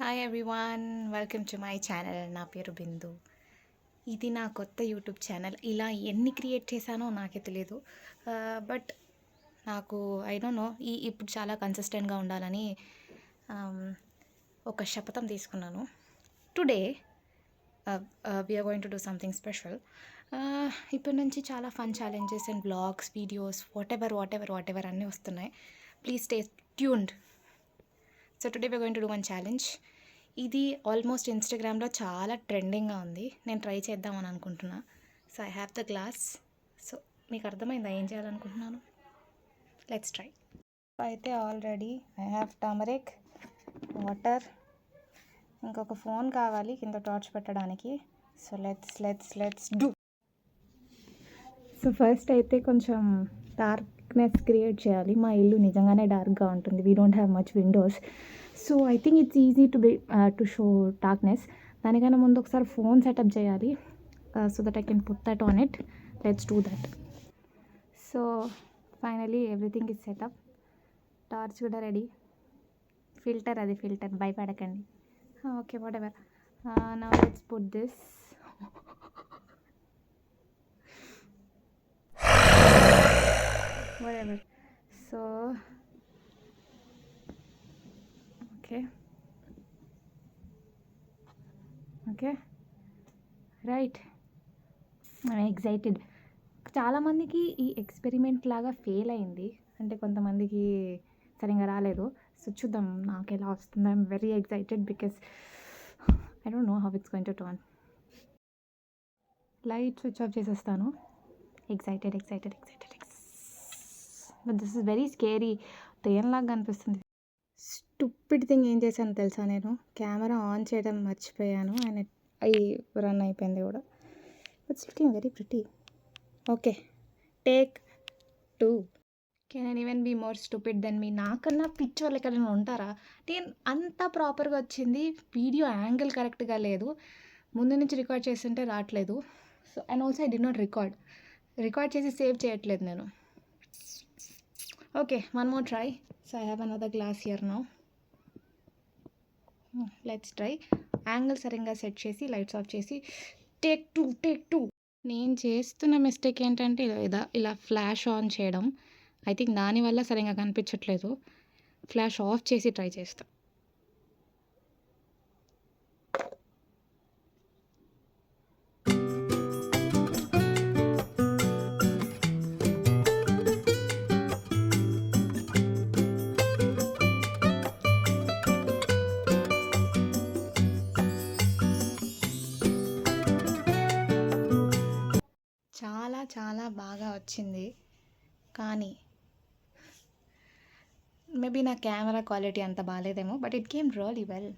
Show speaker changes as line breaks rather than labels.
Hi everyone, welcome to my channel. నా పేరు బిందు. ఇది నా కొత్త యూట్యూబ్ ఛానల్. ఇలా ఎన్ని క్రియేట్ చేశానో నాకే తెలియదు. బట్ నాకు ఐ డోంట్ నో ఇప్పుడు చాలా కన్సిస్టెంట్గా ఉండాలని ఒక శపథం తీసుకున్నాను. Today we're going to do something special. ఇప్పటి నుంచి చాలా fun challenges and blogs, videos, whatever అన్నీ వస్తున్నాయి. Please stay tuned. So today we're going to do one challenge. ఇది ఆల్మోస్ట్ ఇన్స్టాగ్రామ్లో చాలా ట్రెండింగ్గా ఉంది. నేను ట్రై చేద్దామని అనుకుంటున్నా. So I have the glass. So మీకు అర్థమైందా ఏం చేయాలనుకుంటున్నాను? Let's try. అయితే already I have turmeric, water, ఇంకొక ఫోన్ కావాలి కింద టార్చ్ పెట్టడానికి. So let's do. So first అయితే కొంచెం డార్క్నెస్ క్రియేట్ చేయాలి. మా ఇల్లు నిజంగానే డార్క్గా ఉంటుంది. We don't have much Windows. So I think it's easy to show darkness. దానికన్నా ముందు ఒకసారి ఫోన్ సెటప్ చేయాలి. So that I can put that on it. Let's do that. So finally everything is setup. Torch కూడా ready. Filter భయపడకండి. Okay, what ever. Now let's put this. whatever. So okay right, I'm excited. చాలామందికి ఈ experiment లాగా fail అయింది, అంటే కొంతమందికి సరిగ్గా రాలేదు. సో చూద్దాం నాకు ఎలా వస్తుందో. I'm very excited because I don't know how it's going to turn. Light switch off చేసేస్తాను. Excited. But this is very scary. దెయ్యంలాగా అనిపిస్తుంది. స్టూపిడ్ థింగ్ ఏం చేశాను తెలుసా? నేను కెమెరా ఆన్ చేయడం మర్చిపోయాను అండ్ అవి రన్ అయిపోయింది కూడా. It's looking very pretty. Okay, take 2. Can I even be more stupid than me? నాకన్నా పిచ్చి వాళ్ళు ఎక్కడైనా ఉంటారా? నేను అంతా ప్రాపర్గా వచ్చింది. వీడియో యాంగిల్ కరెక్ట్గా లేదు. ముందు నుంచి రికార్డ్ చేస్తుంటే రావట్లేదు. So and also I did not record చేసి సేవ్ చేయట్లేదు నేను. Okay, one more try. So I have another glass here now. Let's try. Angle సరిగ్గా సెట్ చేసి లైట్స్ ఆఫ్ చేసి టేక్ టూ. నేను చేస్తున్న మిస్టేక్ ఏంటంటే ఇలా ఫ్లాష్ ఆన్ చేయడం. ఐ థింక్ దానివల్ల సరిగ్గా కనిపించట్లేదు. ఫ్లాష్ ఆఫ్ చేసి ట్రై చేస్తా. చాలా బాగా వచ్చింది, కానీ మేబీ నా కెమెరా క్వాలిటీ అంత బాగాలేదేమో. But it came really well.